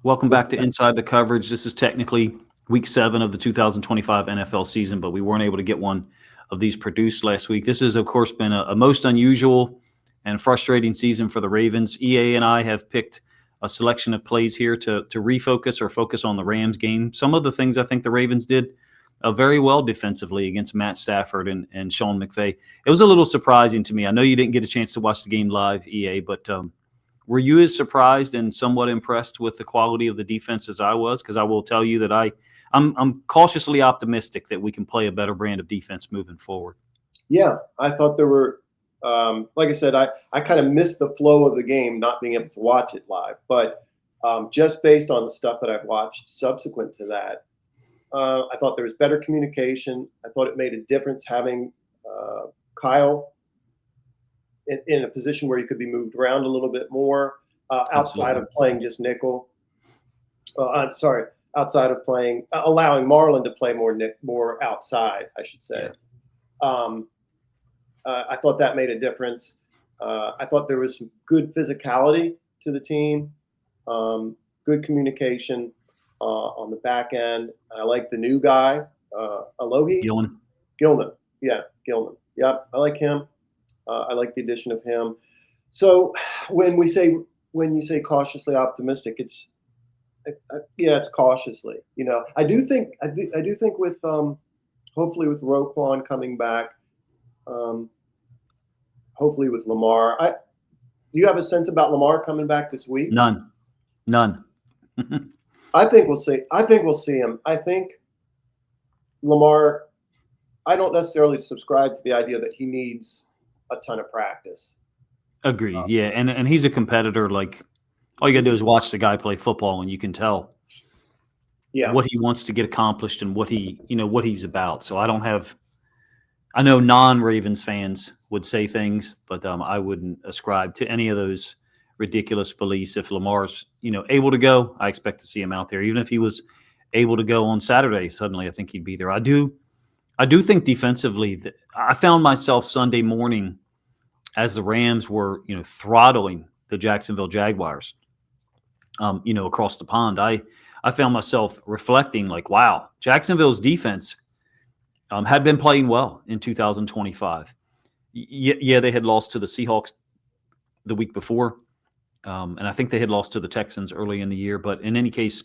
Welcome back to Inside the Coverage. This is technically week 7 of the 2025 NFL season, but we weren't able to get one of these produced last week. This has, of course, been a most unusual and frustrating season for the Ravens. EA and I have picked a selection of plays here to refocus or focus on the Rams game. Some of the things I think the Ravens did very well defensively against Matt Stafford and Sean McVay. It was a little surprising to me. I know you didn't get a chance to watch the game live, EA, but were you as surprised and somewhat impressed with the quality of the defense as I was? Because I will tell you that I'm cautiously optimistic that we can play a better brand of defense moving forward. Yeah, I thought there were, like I said, I kind of missed the flow of the game, not being able to watch it live. But just based on the stuff that I've watched subsequent to that, I thought there was better communication. I thought it made a difference having Kyle in a position where he could be moved around a little bit more outside of playing just nickel. Outside of playing, allowing Marlon to play more outside, I should say. Yeah. I thought that made a difference. I thought there was some good physicality to the team, good communication on the back end. I like the new guy, Alohi. Gilman. Yeah, Gilman. Yep, I like him. I like the addition of him. So when you say cautiously optimistic, it's cautiously. I do think with hopefully with Roquan coming back, hopefully with Lamar. Do you have a sense about Lamar coming back this week? None. I think we'll see. I think we'll see him. I think Lamar. I don't necessarily subscribe to the idea that he needs a ton of practice. Agreed. Yeah, and he's a competitor. Like, all you got to do is watch the guy play football, and you can tell what he wants to get accomplished and what he's about. So I know non-Ravens fans would say things, but I wouldn't ascribe to any of those ridiculous beliefs. If Lamar's able to go, I expect to see him out there. Even if he was able to go on Saturday, suddenly I think he'd be there. I do think defensively that I found myself Sunday morning as the Rams were throttling the Jacksonville Jaguars. Across the pond, I found myself reflecting like, wow, Jacksonville's defense had been playing well in 2025. Yeah, they had lost to the Seahawks the week before, and I think they had lost to the Texans early in the year. But in any case,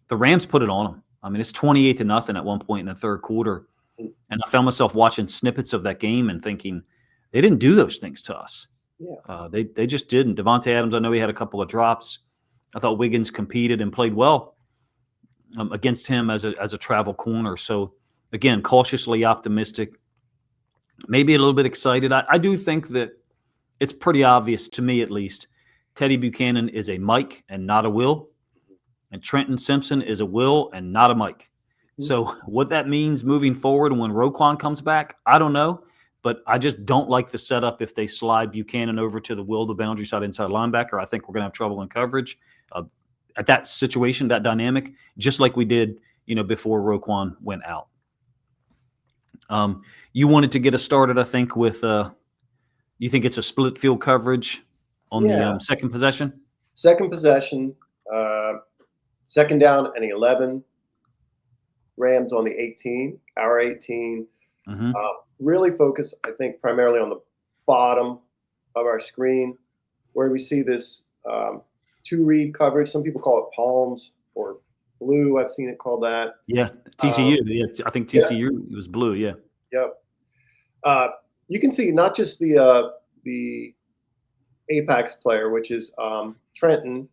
the Rams put it on them. I mean, it's 28-0 at one point in the third quarter, and I found myself watching snippets of that game and thinking they didn't do those things to us. Yeah, they just didn't. Devontae Adams, I know he had a couple of drops. I thought Wiggins competed and played well against him as a travel corner. So, again, cautiously optimistic, maybe a little bit excited. I do think that it's pretty obvious, to me at least, Teddy Buchanan is a Mike and not a Will, and Trenton Simpson is a Will and not a Mike. So what that means moving forward when Roquan comes back, I don't know. But I just don't like the setup if they slide Buchanan over to the Will, the boundary side inside linebacker. I think we're going to have trouble in coverage at that situation, that dynamic, just like we did, before Roquan went out. You wanted to get us started, I think, with you think it's a split field coverage on the second possession? Second possession, second down and 11. Rams on the 18, our 18. Mm-hmm. Really focus, I think, primarily on the bottom of our screen where we see this two-read coverage. Some people call it palms or blue. I've seen it called that. Yeah, TCU. I think TCU was blue, yeah. Yep. You can see not just the apex player, which is Trenton,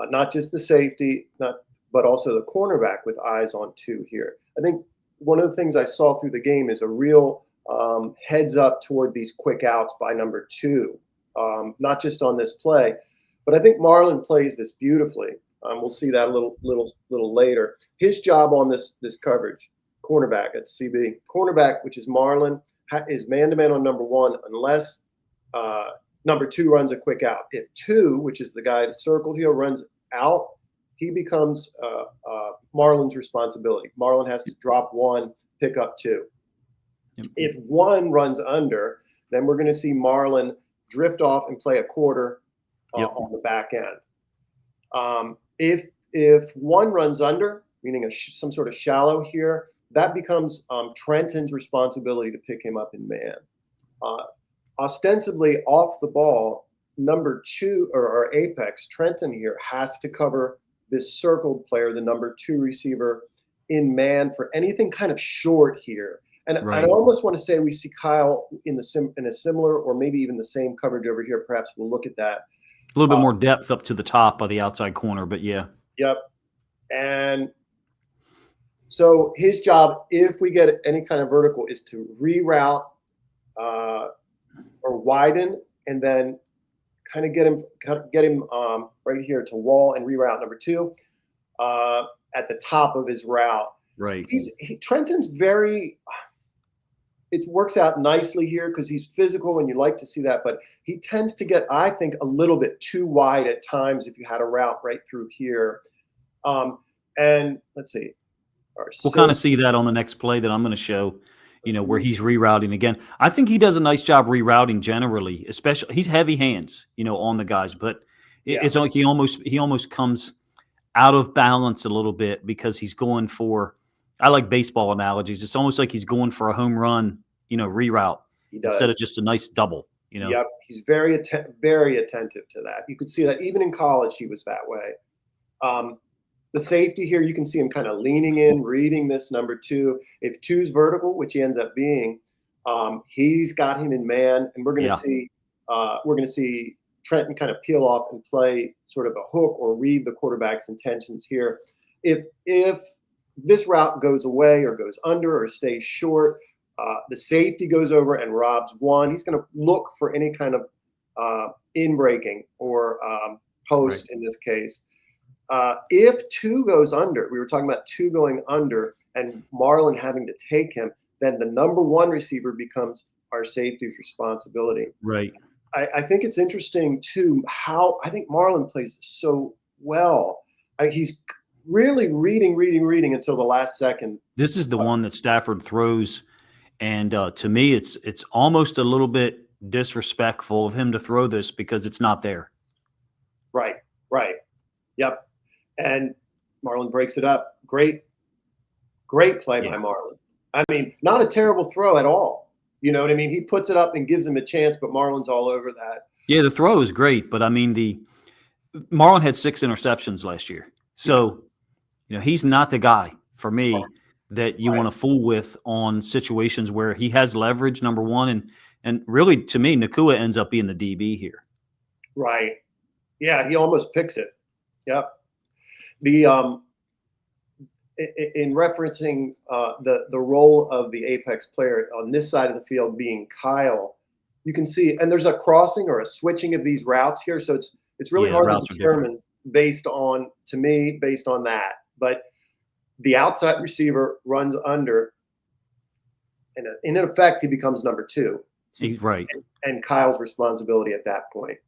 not just the safety, but also the cornerback with eyes on two here. I think one of the things I saw through the game is a real heads up toward these quick outs by number 2, not just on this play, but I think Marlon plays this beautifully. We'll see that a little later. His job on this coverage, cornerback at CB, cornerback, which is Marlon, is man-to-man on number 1 unless number 2 runs a quick out. If 2, which is the guy that's circled here, runs out, he becomes Marlon's responsibility. Marlon has to drop 1, pick up 2. If 1 runs under, then we're going to see Marlon drift off and play a quarter on the back end. If one runs under, meaning some sort of shallow here, that becomes Trenton's responsibility to pick him up in man. Ostensibly off the ball, number 2 or apex, Trenton here has to cover this circled player, the number 2 receiver, in man for anything kind of short here. And I almost want to say we see Kyle in a similar or maybe even the same coverage over here. Perhaps we'll look at that. A little bit more depth up to the top of the outside corner, but yeah. Yep. And so his job, if we get any kind of vertical, is to reroute or widen, and then kind of get him right here to wall and reroute number 2 at the top of his route. Right. Trenton's very. It works out nicely here because he's physical, and you like to see that. But he tends to get, I think, a little bit too wide at times if you had a route right through here. And let's see. We'll kind of see that on the next play that I'm going to show, where he's rerouting again. I think he does a nice job rerouting generally, especially he's heavy hands, on the guys, but it's like he almost comes out of balance a little bit because he's going for, I like baseball analogies. It's almost like he's going for a home run, reroute instead of just a nice double, Yep. He's very attentive to that. You could see that even in college, he was that way. The safety here, you can see him kind of leaning in, reading this number 2. If 2's vertical, which he ends up being, he's got him in man, and we're going to see Trenton kind of peel off and play sort of a hook or read the quarterback's intentions here. If this route goes away or goes under or stays short, the safety goes over and robs 1. He's going to look for any kind of in-breaking or post in this case. If 2 goes under, we were talking about 2 going under and Marlon having to take him, then the number 1 receiver becomes our safety's responsibility. Right. I think it's interesting, too, how I think Marlon plays so well. He's really reading until the last second. This is the one that Stafford throws, and to me, it's almost a little bit disrespectful of him to throw this because it's not there. Right. Yep. And Marlon breaks it up. Great play by Marlon. I mean, not a terrible throw at all. You know what I mean? He puts it up and gives him a chance, but Marlon's all over that. Yeah, the throw is great, but I mean, Marlon had 6 interceptions last year. So, he's not the guy for me that you want to fool with on situations where he has leverage, number 1, and really, to me, Nakua ends up being the DB here. Right. Yeah, he almost picks it. Yep. The in referencing the role of the apex player on this side of the field being Kyle, you can see, and there's a crossing or a switching of these routes here, so it's really hard to determine based on that. But the outside receiver runs under, and in effect, he becomes number 2. He's right, and Kyle's responsibility at that point.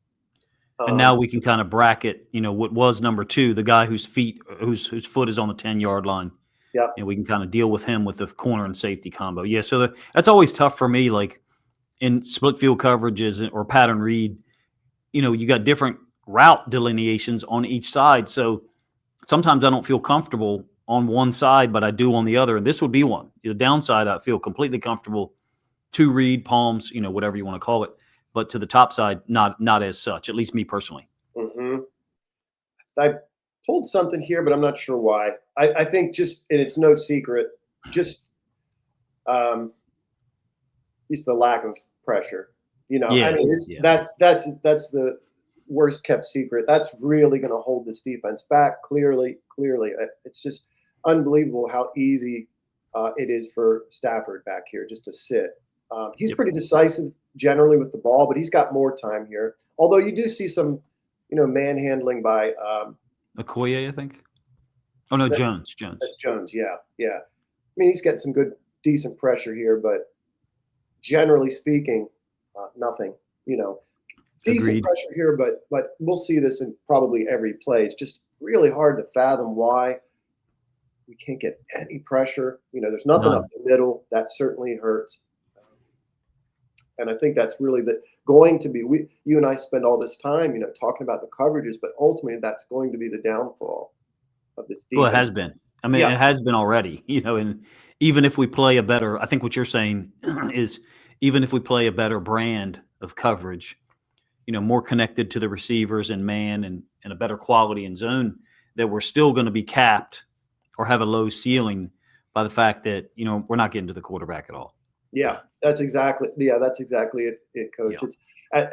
And now we can kind of bracket, what was number 2, the guy whose foot is on the 10-yard line. Yeah. And we can kind of deal with him with the corner and safety combo. Yeah. So that's always tough for me. Like in split field coverages or pattern read, you got different route delineations on each side. So sometimes I don't feel comfortable on one side, but I do on the other. And this would be one. The downside, I feel completely comfortable to read palms, whatever you want to call it. But to the top side, not as such, at least me personally. Mm-hmm. I pulled something here, but I'm not sure why. I think and it's no secret, just the lack of pressure. I mean, that's the worst kept secret. That's really going to hold this defense back. Clearly, it's just unbelievable how easy it is for Stafford back here just to sit. He's pretty decisive generally with the ball, but he's got more time here. Although you do see some, manhandling by Okoye, I think. Oh no, Jones. That's Jones. Yeah. I mean, he's getting some decent pressure here, but generally speaking, nothing. Decent Agreed. pressure here, but we'll see this in probably every play. It's just really hard to fathom why we can't get any pressure. There's nothing up the middle. That certainly hurts. And I think that's really going to be, you and I spend all this time, talking about the coverages, but ultimately that's going to be the downfall of this Well, it defense. has been. I mean, Yeah, it has been already, and even if we play a better, I think what you're saying is even if we play a better brand of coverage, more connected to the receivers and man and a better quality in zone, that we're still going to be capped or have a low ceiling by the fact that, we're not getting to the quarterback at all. Yeah, that's exactly it, Coach. Yeah. It's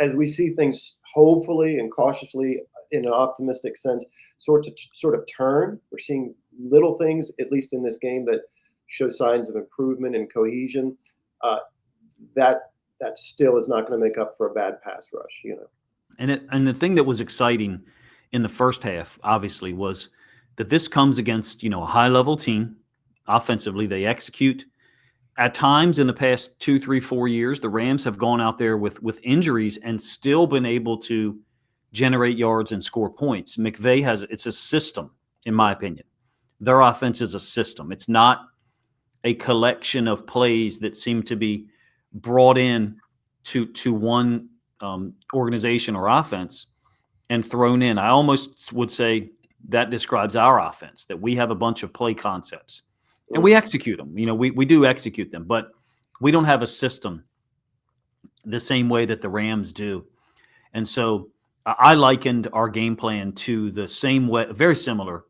as we see things hopefully and cautiously in an optimistic sense sort of turn. We're seeing little things, at least in this game, that show signs of improvement and cohesion. Uh, that still is not going to make up for a bad pass rush. And the thing that was exciting in the first half, obviously, was that this comes against, a high level team. Offensively, they execute. At times in the past 2, 3, 4 years, the Rams have gone out there with injuries and still been able to generate yards and score points. McVay it's a system, in my opinion. Their offense is a system. It's not a collection of plays that seem to be brought in to one organization or offense and thrown in. I almost would say that describes our offense, that we have a bunch of play concepts and we execute them. We do execute them, but we don't have a system the same way that the Rams do. And so I likened our game plan to the same way, very similar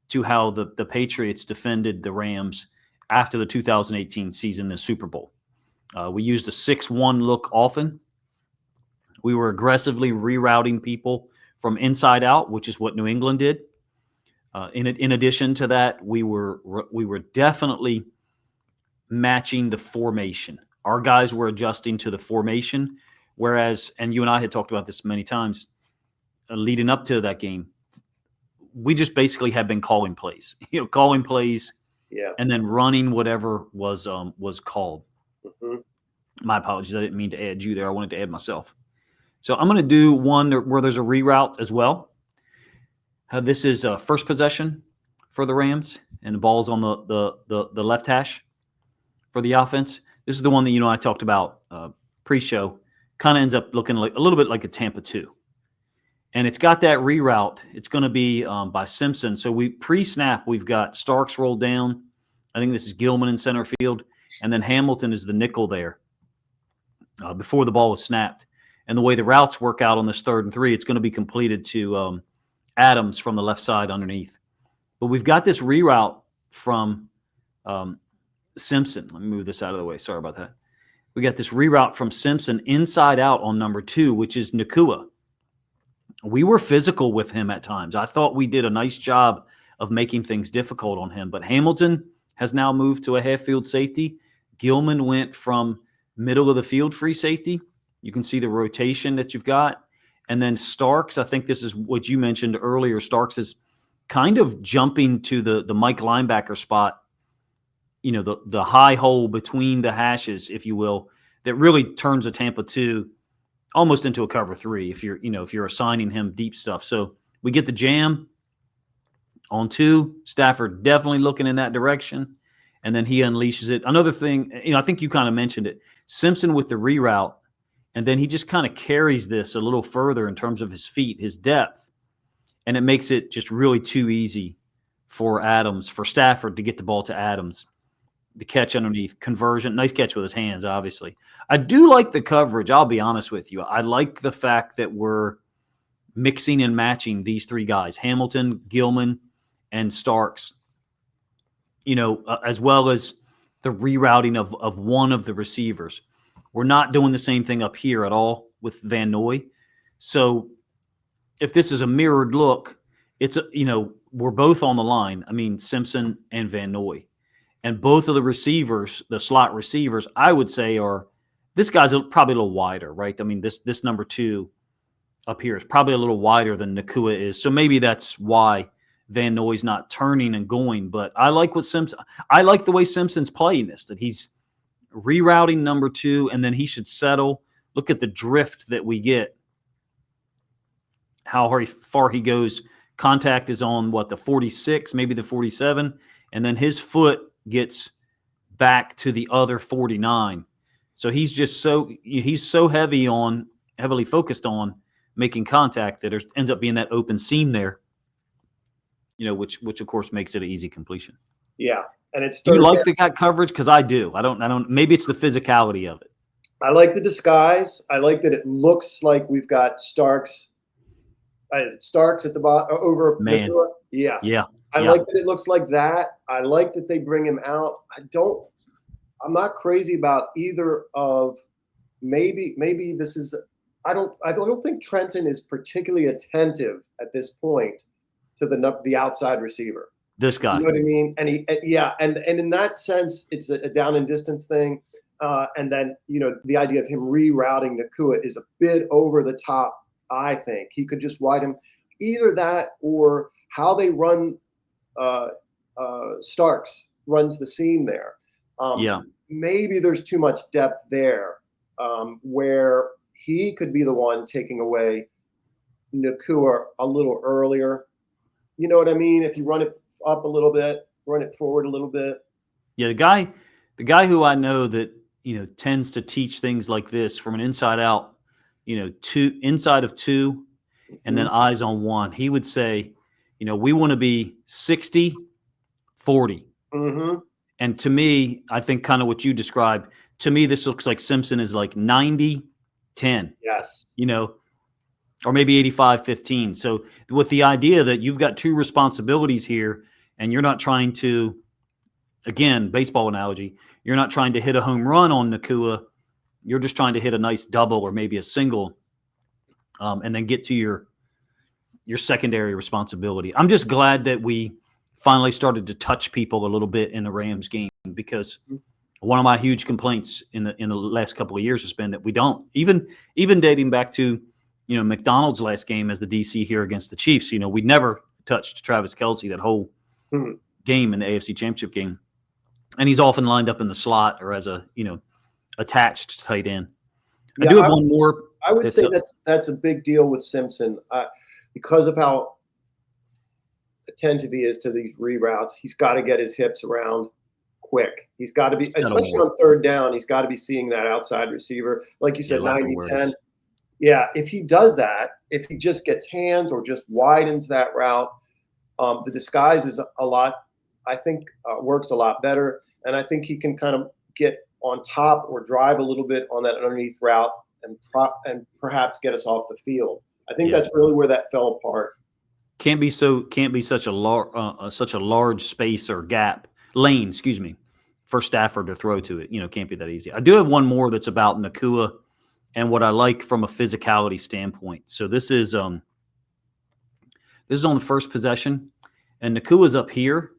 to how the Patriots defended the Rams after the 2018 season, the Super Bowl. We used a 6-1 look often. We were aggressively rerouting people from inside out, which is what New England did. In addition to that, we were definitely matching the formation. Our guys were adjusting to the formation, whereas, and you and I had talked about this many times, leading up to that game, we just basically have been calling plays, calling plays, and then running whatever was called. Mm-hmm. My apologies, I didn't mean to add you there. I wanted to add myself. So I'm going to do one where there's a reroute as well. This is first possession for the Rams, and the ball's on the left hash for the offense. This is the one that I talked about pre-show. Kind of ends up looking like a little bit like a Tampa 2. And it's got that reroute. It's going to be by Simpson. So pre-snap, we've got Starks rolled down. I think this is Gilman in center field. And then Hamilton is the nickel there before the ball was snapped. And the way the routes work out on this 3rd and 3, it's going to be completed to Adams from the left side underneath. But we've got this reroute from Simpson. Let me move this out of the way. Sorry about that. We got this reroute from Simpson inside out on number 2, which is Nakua. We were physical with him at times. I thought we did a nice job of making things difficult on him. But Hamilton has now moved to a half-field safety. Gilman went from middle of the field free safety. You can see the rotation that you've got. And then Starks, I think this is what you mentioned earlier. Starks is kind of jumping to the Mike linebacker spot, the high hole between the hashes, if you will, that really turns a Tampa 2 almost into a cover 3 if you're assigning him deep stuff. So we get the jam on 2. Stafford definitely looking in that direction, and then he unleashes it. Another thing, I think you kind of mentioned it, Simpson with the reroute, and then he just kind of carries this a little further in terms of his feet, his depth, and it makes it just really too easy for Stafford to get the ball to Adams. The catch underneath, conversion, nice catch with his hands, obviously. I do like the coverage, I'll be honest with you. I like the fact that we're mixing and matching these 3 guys, Hamilton, Gilman, and Starks, as well as the rerouting of one of the receivers. We're not doing the same thing up here at all with Van Noy. So if this is a mirrored look, it's, we're both on the line. I mean, Simpson and Van Noy. And both of the receivers, the slot receivers, I would say this guy's probably a little wider, right? I mean, this number 2 up here is probably a little wider than Nakua is. So maybe that's why Van Noy's not turning and going. But I like the way Simpson's playing this, that he's rerouting number 2, and then he should settle. Look at the drift that we get, how far he goes. Contact is on the 46, maybe the 47, and then his foot gets back to the other 49. So he's so heavily focused on making contact that there ends up being that open seam there, which of course makes it an easy completion. Yeah, and it's Do you third like down. the guy coverage? Because I do. I don't. Maybe it's the physicality of it. I like the disguise. I like that it looks like we've got Starks at the bottom over Man. Nakua. Yeah. Yeah. I like that it looks like that. I like that they bring him out. I'm not crazy about either of maybe this is I don't think Trenton is particularly attentive at this point to the outside receiver. This guy. You know what I mean? And in that sense, it's a down and distance thing. And then, the idea of him rerouting Nakua is a bit over the top, I think. He could just widen either that or how they run Starks runs the seam there. Maybe there's too much depth there where he could be the one taking away Nakua a little earlier. You know what I mean? If you run it up a little bit, run it forward a little bit. Yeah, the guy who I know that tends to teach things like this from an inside out, inside of two, and then eyes on one. He would say, we want to be 60-40. Mm-hmm. And to me, I think kind of what you described. To me, this looks like Simpson is like 90-10. Yes. Or maybe 85-15. So with the idea that you've got two responsibilities here, and you're not trying to, again, baseball analogy, you're not trying to hit a home run on Nakua. You're just trying to hit a nice double or maybe a single, and then get to your secondary responsibility. I'm just glad that we finally started to touch people a little bit in the Rams game, because one of my huge complaints in the last couple of years has been that we don't, even dating back to McDonald's last game as the DC here against the Chiefs. We never touched Travis Kelce that whole game in the AFC Championship game, and he's often lined up in the slot or as a attached tight end. I do have one more. I would say that's a big deal with Simpson because of how attentive he is to these reroutes. He's got to get his hips around quick. He's got to be, especially on third down, he's got to be seeing that outside receiver. Like you said, 90-10. Yeah, if he does that, if he just gets hands or just widens that route, the disguise is a lot, I think, works a lot better. And I think he can kind of get on top or drive a little bit on that underneath route and perhaps get us off the field. I think that's really where that fell apart. Can't be such a large space or lane, excuse me, for Stafford to throw to it. Can't be that easy. I do have one more that's about Nakua and what I like from a physicality standpoint. So this is on the first possession, and Nakua's up here.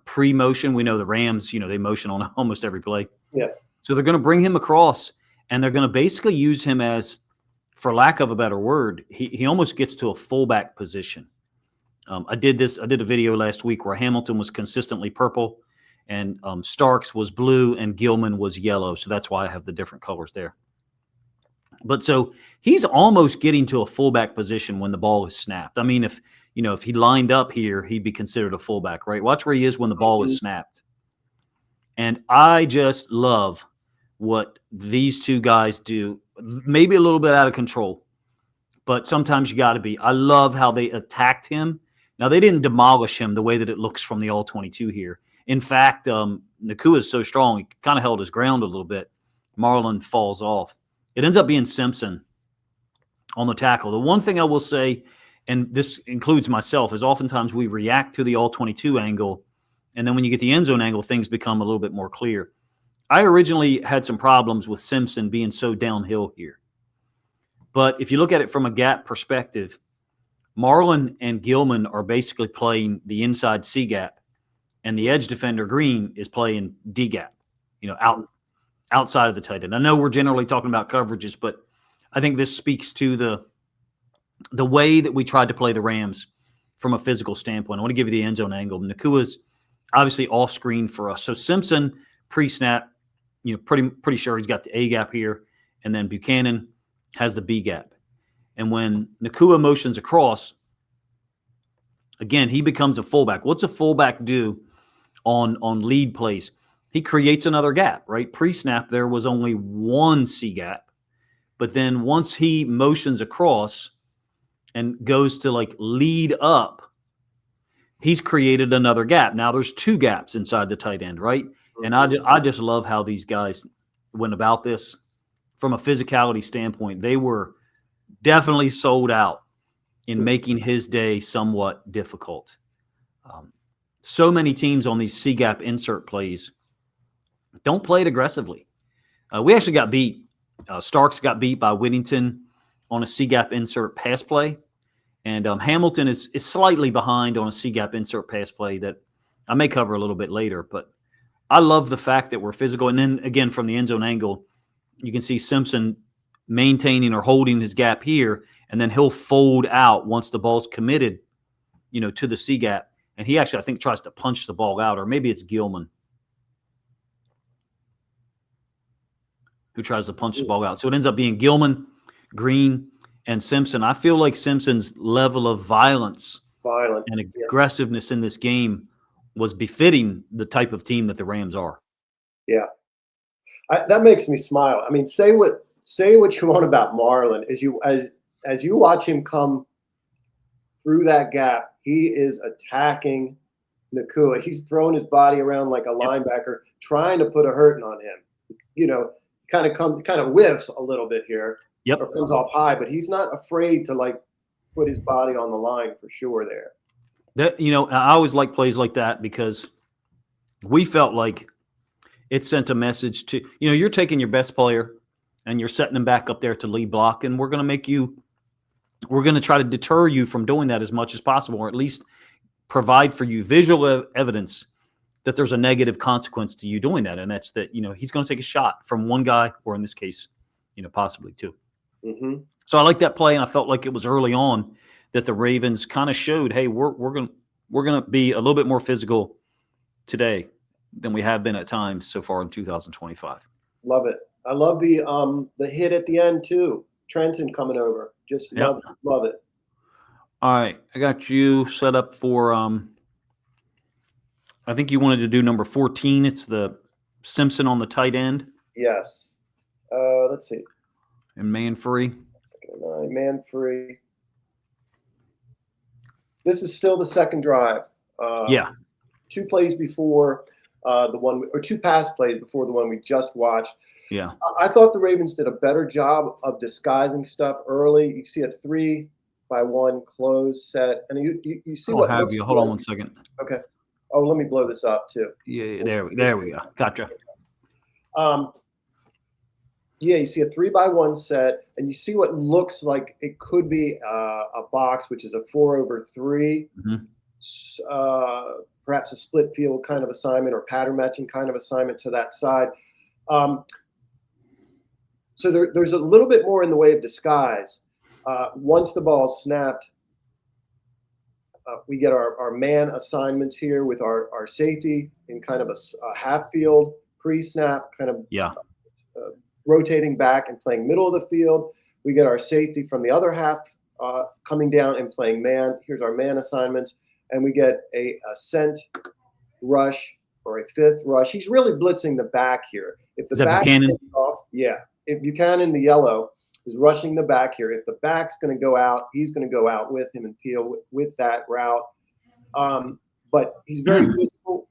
Pre-motion, we know the Rams, they motion on almost every play. Yeah. So they're going to bring him across, and they're going to basically use him as, for lack of a better word, he almost gets to a fullback position. I did a video last week where Hamilton was consistently purple, and Starks was blue, and Gilman was yellow. So that's why I have the different colors there. But so he's almost getting to a fullback position when the ball is snapped. I mean, if he lined up here, he'd be considered a fullback, right? Watch where he is when the ball is snapped. And I just love what these two guys do. Maybe a little bit out of control, but sometimes you got to be. I love how they attacked him. Now, they didn't demolish him the way that it looks from the All-22 here. In fact, Nakua is so strong, he kind of held his ground a little bit. Marlon falls off. It ends up being Simpson on the tackle. The one thing I will say, and this includes myself, is oftentimes we react to the All-22 angle, and then when you get the end zone angle, things become a little bit more clear. I originally had some problems with Simpson being so downhill here. But if you look at it from a gap perspective, Marlon and Gilman are basically playing the inside C gap, and the edge defender Green is playing D gap, outside of the tight end. I know we're generally talking about coverages, but I think this speaks to the way that we tried to play the Rams from a physical standpoint. I want to give you the end zone angle. Nakua's obviously off screen for us. So Simpson pre-snap, pretty sure he's got the A gap here, and then Buchanan has the B gap. And when Nakua motions across, again, he becomes a fullback. What's a fullback do on lead plays? he creates another gap, right? Pre-snap, there was only one C gap. But then once he motions across and goes to like lead up, he's created another gap. Now there's two gaps inside the tight end, right? And I just love how these guys went about this from a physicality standpoint. They were definitely sold out in making his day somewhat difficult. So many teams on these C gap insert plays don't play it aggressively. We actually got beat. Starks got beat by Whittington on a C gap insert pass play. And Hamilton is slightly behind on a C gap insert pass play that I may cover a little bit later. But I love the fact that we're physical. And then, again, from the end zone angle, you can see Simpson maintaining or holding his gap here, and then he'll fold out once the ball's committed, to the C gap. And he actually, I think, tries to punch the ball out, or maybe it's Gilman who tries to punch the ball out. So it ends up being Gilman, Green, and Simpson. I feel like Simpson's level of violence and aggressiveness in this game was befitting the type of team that the Rams are. Yeah. That makes me smile. I mean, say what you want about Marlon. As you watch him come through that gap, he is attacking Nacua. He's throwing his body around like a linebacker, trying to put a hurting on him. Kind of whiffs a little bit here. Yep. Or comes off high, but he's not afraid to like put his body on the line for sure there. That I always like plays like that because we felt like it sent a message to you're taking your best player and you're setting him back up there to lead block, and we're going to try to deter you from doing that as much as possible, or at least provide for you visual evidence that there's a negative consequence to you doing that, and that's that he's going to take a shot from one guy, or in this case, possibly two. Mm-hmm. So I like that play, and I felt like it was early on that the Ravens kind of showed, hey, we're gonna be a little bit more physical today than we have been at times so far in 2025. Love it. I love the hit at the end too. Trenton coming over, just love it. All right, I got you set up for. I think you wanted to do number 14. It's the Simpson on the tight end. Yes. Let's see. And man free. Man free. This is still the second drive. Two plays before the one, or two pass plays before the one we just watched. Yeah. I thought the Ravens did a better job of disguising stuff early. You see a 3-by-1 close set, and you see what looks Hold on one second. Okay. Oh, let me blow this up too. Yeah, there we go. Gotcha. You see a 3-by-1 set, and you see what looks like it could be a box, which is a 4/3, perhaps a split field kind of assignment or pattern matching kind of assignment to that side. So there's a little bit more in the way of disguise. Once the ball is snapped, we get our man assignments here with our safety in kind of a half field pre-snap kind of rotating back and playing middle of the field. We get our safety from the other half coming down and playing man. Here's our man assignments. And we get a scent rush or a fifth rush. He's really blitzing the back here. If the back takes off, if Buchanan, the yellow, is rushing the back here. If the back's going to go out, he's going to go out with him and peel with that route. But he's very physical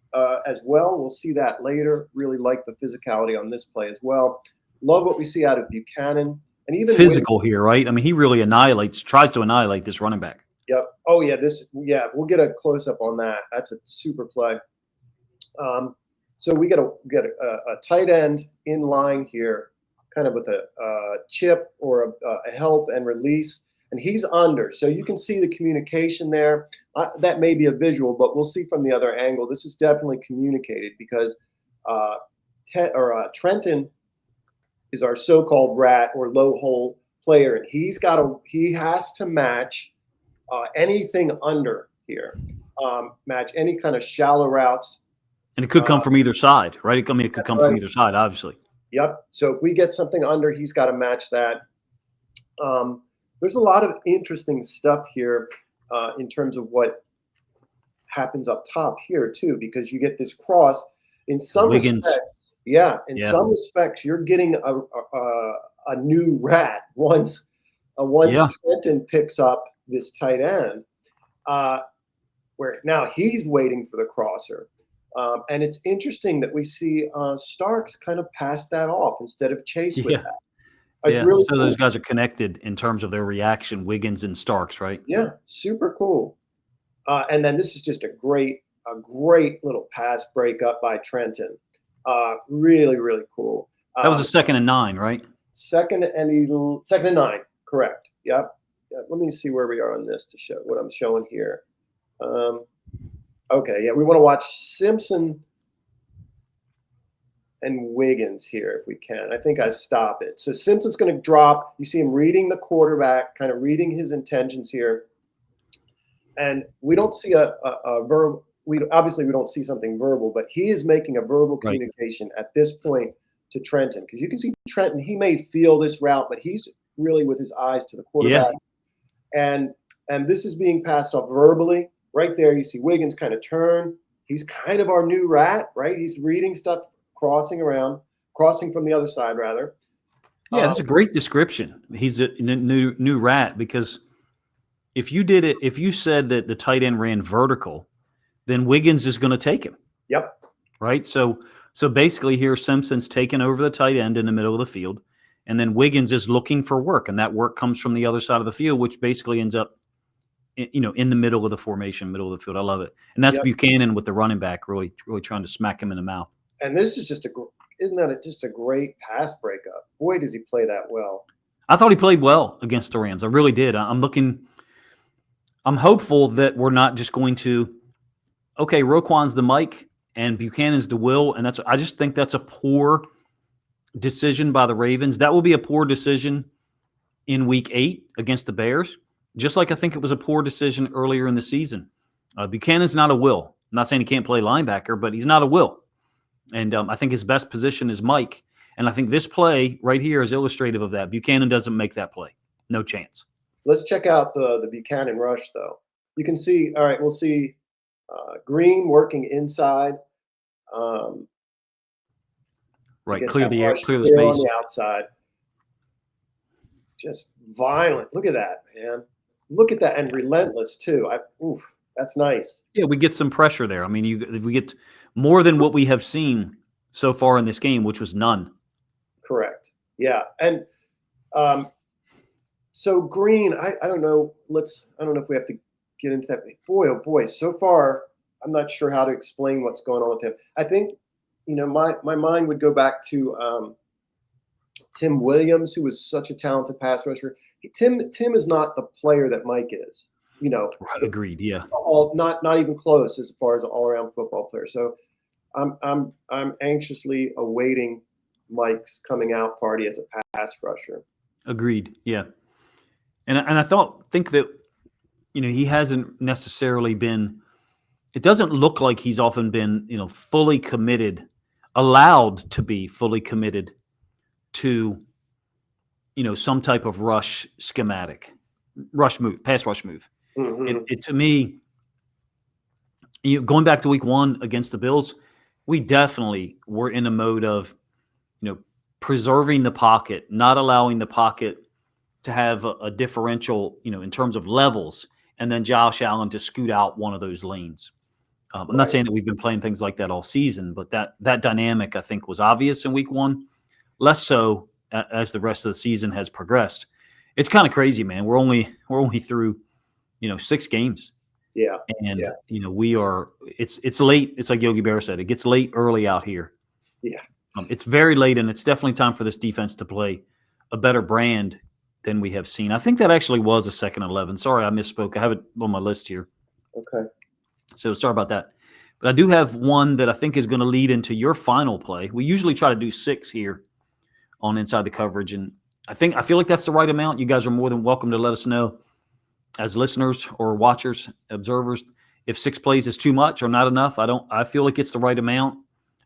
as well. We'll see that later. Really like the physicality on this play as well. Love what we see out of Buchanan. And even physical here, right? I mean, he really tries to annihilate this running back. Yep. Oh, yeah. We'll get a close-up on that. That's a super play. So we get a tight end in line here, kind of with a chip or a help and release, and he's under. So you can see the communication there. That may be a visual, but we'll see from the other angle. This is definitely communicated because Trenton is our so-called rat or low hole player, and he has to match anything under here, match any kind of shallow routes. And it could come from either side, right? It could come from either side, obviously. Yep. So if we get something under, he's got to match that. There's a lot of interesting stuff here in terms of what happens up top here too, because you get this cross. In some Wiggins. respects, yeah, in Yeah. some respects, you're getting a new rat once Yeah. Trenton picks up this tight end, where now he's waiting for the crosser. And it's interesting that we see Starks kind of pass that off instead of chase with Yeah. that. It's Yeah. really So cool. those guys are connected in terms of their reaction, Wiggins and Starks, right? Yeah, super cool. And then this is just a great little pass breakup by Trenton. Really, really cool. That was a 2nd and 9, right? Second and 9, correct. Yep. Yeah, let me see where we are on this to show what I'm showing here. Okay, yeah, we want to watch Simpson and Wiggins here if we can. I think I stop it. So Simpson's going to drop. You see him reading the quarterback, kind of reading his intentions here. And we don't see a verb. We don't see something verbal, but he is making a verbal communication at this point to Trenton, because you can see Trenton. He may feel this route, but he's really with his eyes to the quarterback. Yeah. And this is being passed off verbally. Right there, you see Wiggins kind of turn. He's kind of our new rat, right? He's reading stuff, crossing from the other side, rather. Yeah, that's a great description. He's a new rat, because if you said that the tight end ran vertical, then Wiggins is going to take him. Yep. Right. So basically here, Simpson's taking over the tight end in the middle of the field, and then Wiggins is looking for work, and that work comes from the other side of the field, which basically ends up, in the middle of the formation, middle of the field. I love it. And that's Buchanan with the running back really trying to smack him in the mouth. And this is just just a great pass breakup? Boy, does he play that well. I thought he played well against the Rams. I really did. I'm hopeful that we're not just going to, okay, Roquan's the Mike and Buchanan's the Will, and I just think that's a poor decision by the Ravens. That will be a poor decision in Week 8 against the Bears, just like I think it was a poor decision earlier in the season. Buchanan's not a Will. I'm not saying he can't play linebacker, but he's not a Will. And I think his best position is Mike. And I think this play right here is illustrative of that. Buchanan doesn't make that play. No chance. Let's check out the Buchanan rush, though. You can see, all right, we'll see Green working inside. Right, clear the air, clear the space. On the outside. Just violent. Look at that, man. Look at that. And relentless, too. That's nice. Yeah, we get some pressure there. I mean, we get more than what we have seen so far in this game, which was none. Correct. Yeah. And so Green, I don't know. I don't know if we have to get into that. Boy, oh boy. So far, I'm not sure how to explain what's going on with him. I think, my mind would go back to Tim Williams, who was such a talented pass rusher. Tim is not the player that Mike is. Agreed. Yeah. Not even close as far as an all-around football player. So I'm anxiously awaiting Mike's coming out party as a pass rusher. Agreed. Yeah. And I think that he hasn't necessarily been. It doesn't look like he's often been fully committed, allowed to be fully committed to some type of rush schematic, pass rush move. Mm-hmm. It to me, going back to Week 1 against the Bills, we definitely were in a mode of preserving the pocket, not allowing the pocket to have a differential, in terms of levels, and then Josh Allen to scoot out one of those lanes. I'm not saying that we've been playing things like that all season, but that dynamic I think was obvious in Week 1, less so as the rest of the season has progressed. It's kind of crazy, man. We're only through 6 games. Yeah. And we are. It's late. It's like Yogi Berra said. It gets late early out here. Yeah. It's very late, and it's definitely time for this defense to play a better brand than we have seen. I think that actually was a 2nd and 11. Sorry, I misspoke. I have it on my list here. Okay. So sorry about that. But I do have one that I think is going to lead into your final play. We usually try to do 6 here on Inside the Coverage, and I feel like that's the right amount. You guys are more than welcome to let us know as listeners or watchers, observers, if 6 plays is too much or not enough. I feel like it's the right amount.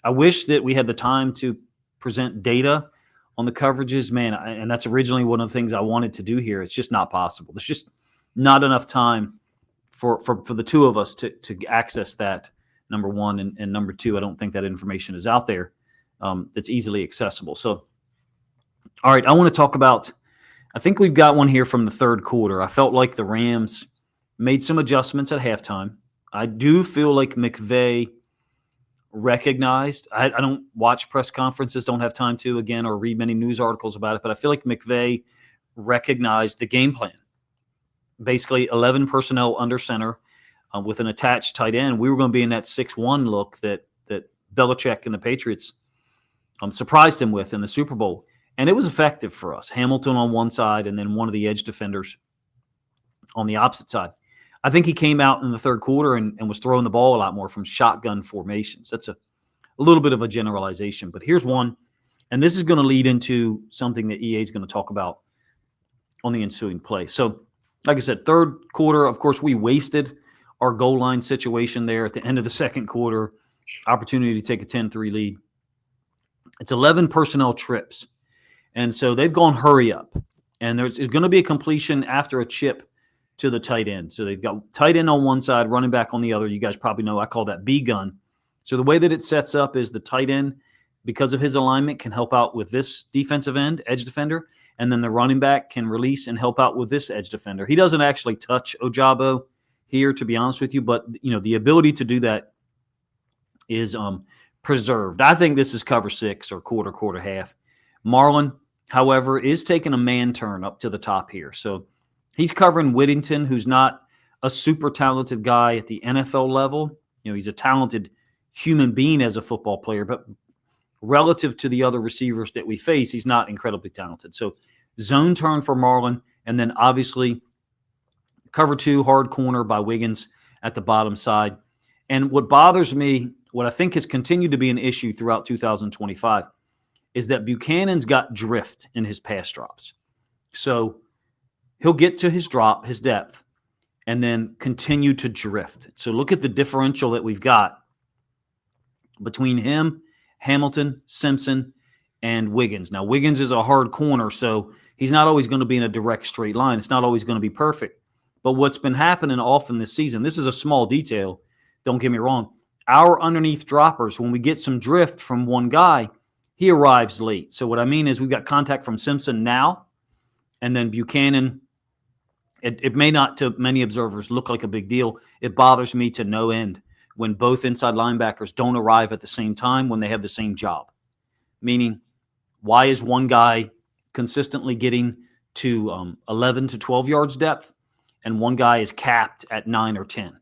I wish that we had the time to present data on the coverages, man. And that's originally one of the things I wanted to do here. It's just not possible. There's just not enough time for the two of us to access that number one. And number two, I don't think that information is out there that's easily accessible. So, all right, I want to talk about, I think we've got one here from the third quarter. I felt like the Rams made some adjustments at halftime. I do feel like McVay recognized, I don't watch press conferences, don't have time to, again, or read many news articles about it, but I feel like McVay recognized the game plan. Basically, 11 personnel under center with an attached tight end. We were going to be in that 6-1 look that Belichick and the Patriots surprised him with in the Super Bowl. And it was effective for us. Hamilton on one side and then one of the edge defenders on the opposite side. I think he came out in the third quarter and was throwing the ball a lot more from shotgun formations. That's a little bit of a generalization, but here's one. And this is going to lead into something that EA is going to talk about on the ensuing play. So, like I said, third quarter, of course, we wasted our goal line situation there at the end of the second quarter, opportunity to take a 10-3 lead. It's 11 personnel trips. And so they've gone hurry up. And there's going to be a completion after a chip to the tight end. So they've got tight end on one side, running back on the other. You guys probably know I call that B gun. So the way that it sets up is the tight end, because of his alignment, can help out with this defensive end, edge defender. And then the running back can release and help out with this edge defender. He doesn't actually touch Ojabo here, to be honest with you, but the ability to do that is preserved. I think this is cover 6 or quarter half. Marlon, however, is taking a man turn up to the top here. So he's covering Whittington, who's not a super talented guy at the NFL level. He's a talented human being as a football player, but relative to the other receivers that we face, he's not incredibly talented. So zone turn for Marlon, and then obviously cover 2, hard corner by Wiggins at the bottom side. And what bothers me, what I think has continued to be an issue throughout 2025, is that Buchanan's got drift in his pass drops. So he'll get to his drop, his depth, and then continue to drift. So look at the differential that we've got between him, Hamilton, Simpson, and Wiggins. Now, Wiggins is a hard corner, so he's not always going to be in a direct straight line. It's not always going to be perfect. But what's been happening often this season, this is a small detail, don't get me wrong, our underneath droppers, when we get some drift from one guy, he arrives late. So what I mean is we've got contact from Simpson now, and then Buchanan, it may not to many observers look like a big deal. It bothers me to no end when both inside linebackers don't arrive at the same time when they have the same job. Meaning, why is one guy consistently getting to 11 to 12 yards depth and one guy is capped at 9 or 10?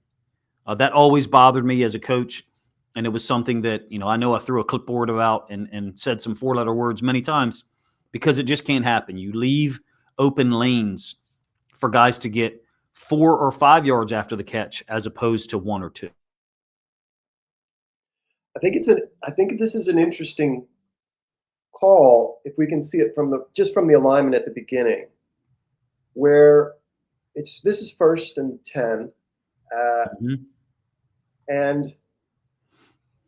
That always bothered me as a coach, and it was something that, I know I threw a clipboard about and said some 4-letter words many times because it just can't happen. You leave open lanes for guys to get 4 or 5 yards after the catch as opposed to 1 or 2. I think this is an interesting call if we can see it from the alignment at the beginning, where this is 1st and 10, and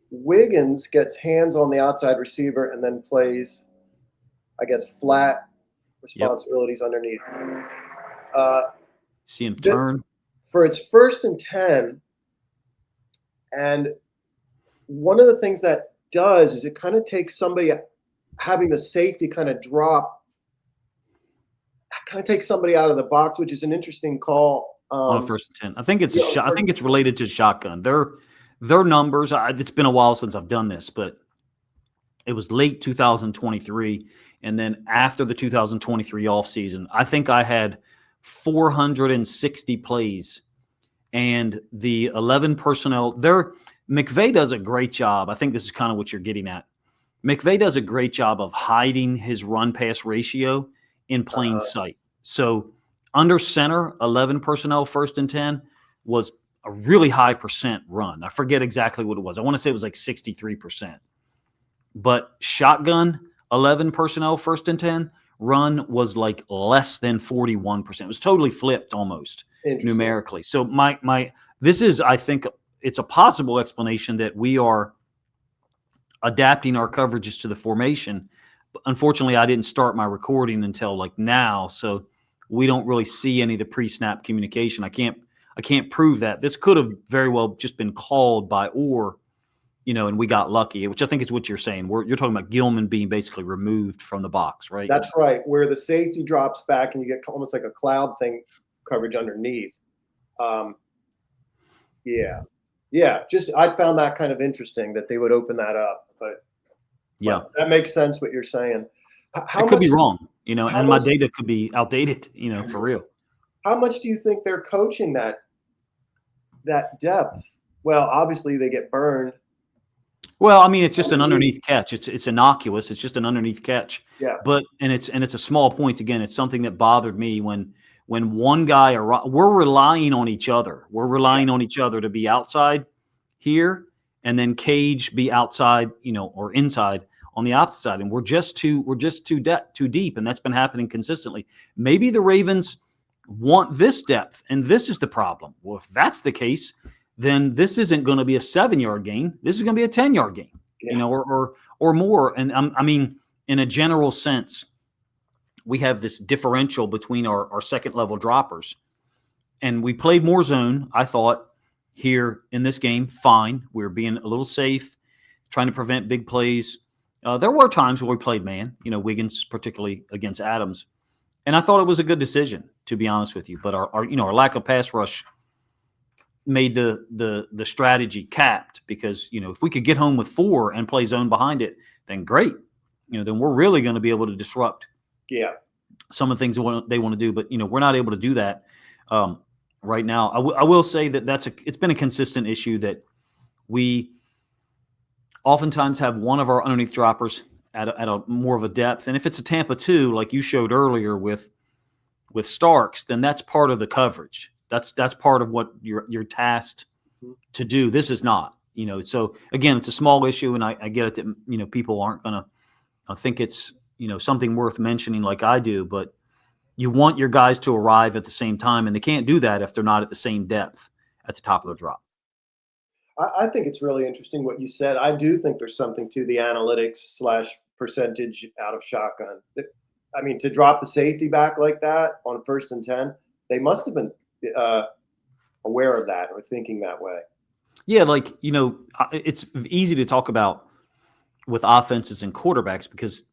Wiggins gets hands on the outside receiver and then plays, I guess, flat responsibilities underneath. See him turn for its 1st and 10, and one of the things that does is it kind of takes somebody having the safety kind of drop, kind of takes somebody out of the box, which is an interesting call. On a 1st and 10. I think it's I think it's related to shotgun. Their numbers, it's been a while since I've done this, but it was late 2023. And then after the 2023 offseason, I think I had 460 plays. And the 11 personnel, McVay does a great job. I think this is kind of what you're getting at. McVay does a great job of hiding his run-pass ratio in plain sight. So under center, 11 personnel, 1st and 10, was a really high percent run. I forget exactly what it was. I want to say it was like 63%. But shotgun, 11 personnel, 1st and 10, run was like less than 41%. It was totally flipped almost numerically. So this is, I think, it's a possible explanation that we are adapting our coverages to the formation. But unfortunately, I didn't start my recording until like now, so we don't really see any of the pre-snap communication. I I can't prove that. This could have very well just been called by Orr, and we got lucky, which I think is what you're saying. You're talking about Gilman being basically removed from the box, right? That's right, where the safety drops back and you get almost like a cloud thing coverage underneath. Yeah. Just I found that kind of interesting that they would open that up, but that makes sense what you're saying. I could be wrong, and my data could be outdated, for real. How much do you think they're coaching that depth? Well, obviously they get burned. Well, I mean, it's just an underneath catch. It's innocuous. It's just an underneath catch. Yeah. But it's a small point. Again, it's something that bothered me when one guy we're relying on each other. We're relying on each other to be outside here, and then Cage be outside, or inside on the opposite side, and we're just too deep, and that's been happening consistently. Maybe the Ravens want this depth, and this is the problem. Well, if that's the case, then this isn't going to be a 7-yard gain. This is going to be a 10-yard gain, or more. And I mean, in a general sense, we have this differential between our second level droppers, and we played more zone. I thought here in this game, fine. We were being a little safe, trying to prevent big plays. There were times where we played man, Wiggins, particularly against Adams. And I thought it was a good decision, to be honest with you. But our lack of pass rush made the strategy capped, because, if we could get home with 4 and play zone behind it, then great. Then we're really going to be able to disrupt some of the things they want to do. But, we're not able to do that right now. I will say that it's been a consistent issue that we oftentimes have one of our underneath droppers at a more of a depth. And if it's a Tampa 2, like you showed earlier with Starks, then that's part of the coverage. That's part of what you're tasked to do. This is not, so again, it's a small issue, and I get it that, people aren't going to think it's, something worth mentioning like I do, but you want your guys to arrive at the same time, and they can't do that if they're not at the same depth at the top of the drop. I think it's really interesting what you said. I do think there's something to the analytics / percentage out of shotgun. I mean, to drop the safety back like that on 1st and 10, they must have been aware of that or thinking that way. Yeah, it's easy to talk about with offenses and quarterbacks because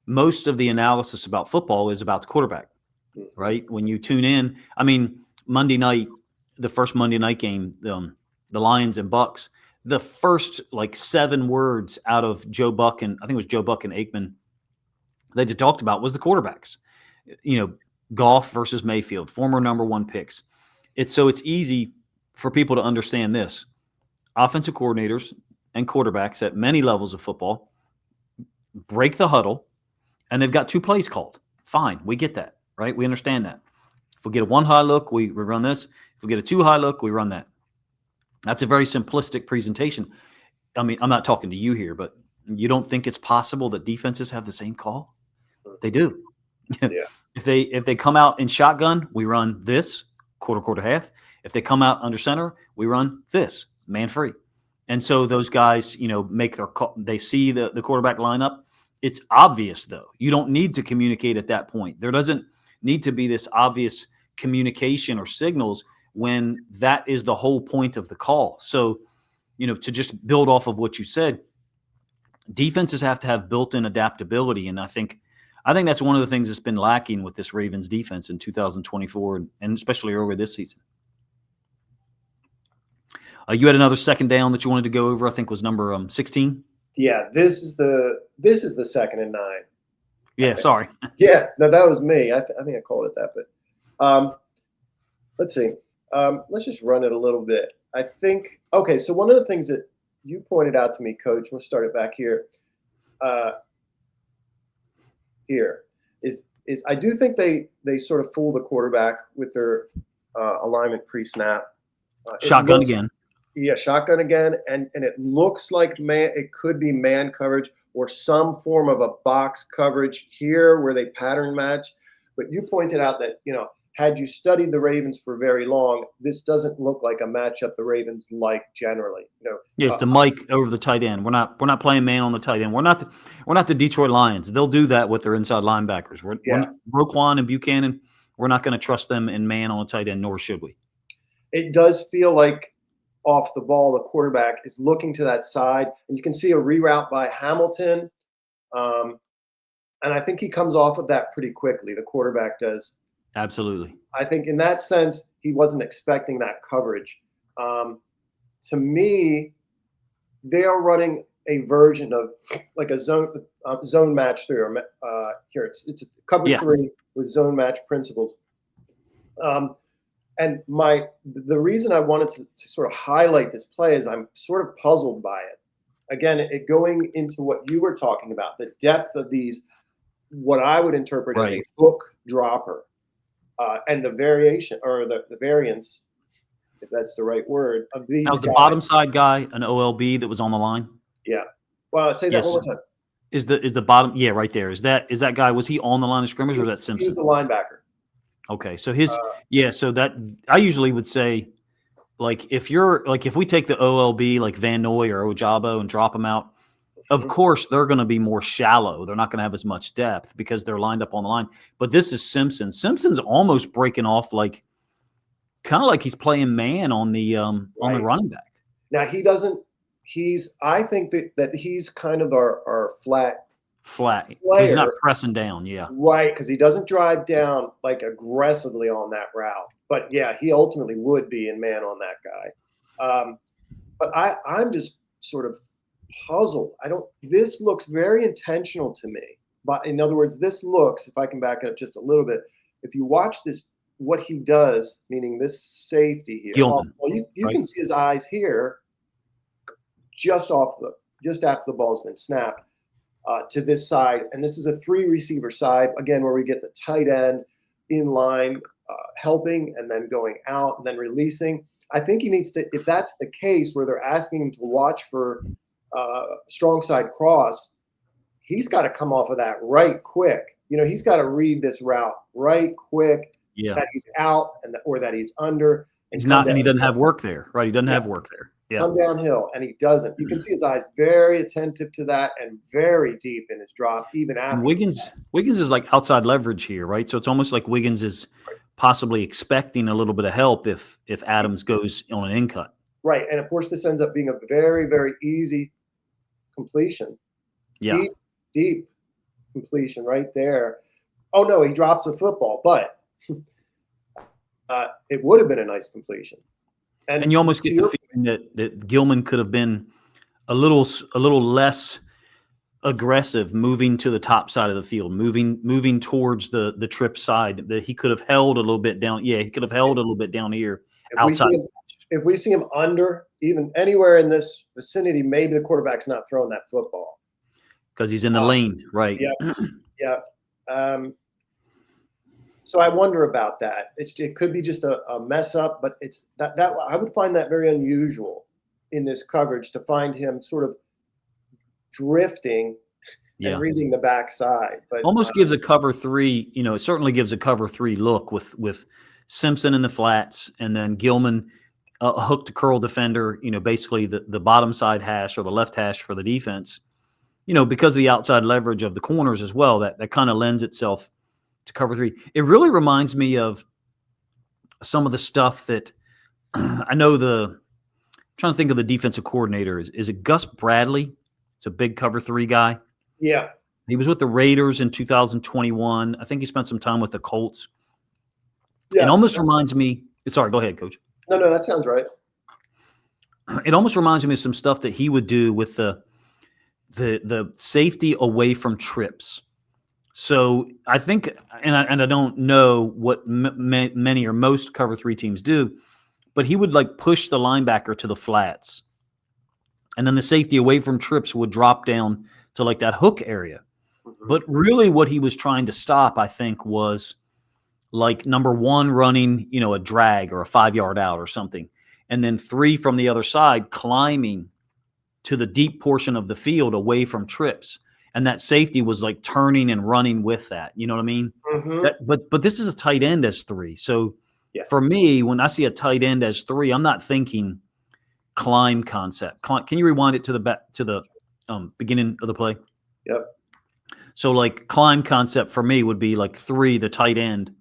most of the analysis about football is about the quarterback, right? When you tune in, I mean, Monday night, the first Monday night game, the Lions and Bucks, the first 7 words out of Joe Buck and I think it was Joe Buck and Aikman they just talked about was the quarterbacks. Goff versus Mayfield, former number 1 picks. It's easy for people to understand this. Offensive coordinators and quarterbacks at many levels of football break the huddle, and they've got 2 plays called. Fine, we get that, right? We understand that. If we get a 1 high look, we run this. If we get a 2 high look, we run that. That's a very simplistic presentation. I mean, I'm not talking to you here, but you don't think it's possible that defenses have the same call? They do. Yeah. If they come out in shotgun, we run this quarter half. If they come out under center, we run this man free. And so those guys, make their call. They see the quarterback lineup. It's obvious though. You don't need to communicate at that point. There doesn't need to be this obvious communication or signals when that is the whole point of the call. So, to just build off of what you said, defenses have to have built-in adaptability. And I think that's one of the things that's been lacking with this Ravens defense in 2024 and especially earlier this season. You had another second down that you wanted to go over, I think was number 16. Yeah, this is the 2nd and 9. Yeah, sorry. Yeah, no, that was me. I think I called it that, but let's see. Let's just run it a little bit. I think, okay, so one of the things that you pointed out to me, Coach, we'll start it back here. Here is I do think they sort of fool the quarterback with their alignment pre-snap. Shotgun again. Yeah, shotgun again, and it looks like it could be man coverage or some form of a box coverage here where they pattern match. But you pointed out that, had you studied the Ravens for very long, this doesn't look like a matchup the Ravens like generally. It's the Mike over the tight end. We're not playing man on the tight end. We're not the Detroit Lions. They'll do that with their inside linebackers. We're Roquan and Buchanan. we're not going to trust them in man on a tight end, nor should we. It does feel like off the ball, the quarterback is looking to that side, and you can see a reroute by Hamilton. And I think he comes off of that pretty quickly. The quarterback does. Absolutely. I think in that sense, he wasn't expecting that coverage. To me, they are running a version of like a zone match through. Here it's cover 3 with zone match principles. And the reason I wanted to sort of highlight this play is I'm sort of puzzled by it. Again, going into what you were talking about, the depth of these, what I would interpret as a hook dropper, and the variation or the variance, if that's the right word, of these. Now, the bottom side guy, an OLB that was on the line? Yeah. Well, say that one more time. Is the bottom? Yeah, right there. Is that guy? Was he on the line of scrimmage, or is that Simpson? He was a linebacker. Okay, so so that I usually would say, like, if we take the OLB like Van Noy or Ojabo and drop them out, of course they're going to be more shallow. They're not going to have as much depth because they're lined up on the line. But this is Simpson. Simpson's almost breaking off, like kind of like he's playing man on the running back. Now he doesn't. I think that he's kind of our flat. He's not pressing down, right, because he doesn't drive down like aggressively on that route. But yeah, he ultimately would be in man on that guy. But I'm just sort of puzzled. This looks very intentional to me. But in other words, this looks, if I can back it up just a little bit, if you watch this, what he does, meaning this safety here, Gilman, you can see his eyes here, just after the ball's been snapped. To this side, and this is a 3 receiver side, again, where we get the tight end in line, helping and then going out and then releasing. I think he needs to, if that's the case where they're asking him to watch for strong side cross, he's got to come off of that right quick. He's got to read this route right quick, that he's out or that he's under. He's not, and he doesn't have work there, right? He doesn't have work there. Yeah. Come downhill, and he doesn't. You can see his eyes very attentive to that and very deep in his drop, even after. And Wiggins is like outside leverage here, right? So it's almost like Wiggins is possibly expecting a little bit of help if Adams goes on an in cut. Right, and of course this ends up being a very, very easy completion. Yeah. Deep completion right there. Oh no, he drops the football, but it would have been a nice completion. And you almost get the feeling that Gilman could have been a little less aggressive, moving to the top side of the field, moving towards the trip side. That he could have held a little bit down. Yeah, he could have held a little bit down here outside. If we see him under, even anywhere in this vicinity, maybe the quarterback's not throwing that football because he's in the lane, right? Yeah. So I wonder about that. It could be just a mess up, but it's that I would find that very unusual in this coverage to find him sort of drifting and reading the backside. But almost gives a cover 3. It certainly gives a cover 3 look with Simpson in the flats and then Gilman a hook to curl defender. Basically the bottom side hash or the left hash for the defense. Because of the outside leverage of the corners as well, that kind of lends itself to cover 3. It really reminds me of some of the stuff that I know I'm trying to think of the defensive coordinator. Is it Gus Bradley? It's a big cover 3 guy. Yeah. He was with the Raiders in 2021. I think he spent some time with the Colts. Yes, it almost reminds me. Sorry, go ahead, Coach. No, that sounds right. It almost reminds me of some stuff that he would do with the safety away from trips. So I think, and I don't know what many or most cover 3 teams do, but he would like push the linebacker to the flats, and then the safety away from trips would drop down to like that hook area. Mm-hmm. But really, what he was trying to stop, I think, was like number 1 running, a drag or a 5-yard out or something, and then 3 from the other side climbing to the deep portion of the field away from trips. And that safety was like turning and running with that. You know what I mean? Mm-hmm. But this is a tight end as 3. So for me, when I see a tight end as 3, I'm not thinking climb concept. Can you rewind it to the beginning of the play? Yep. So like climb concept for me would be like 3, the tight end,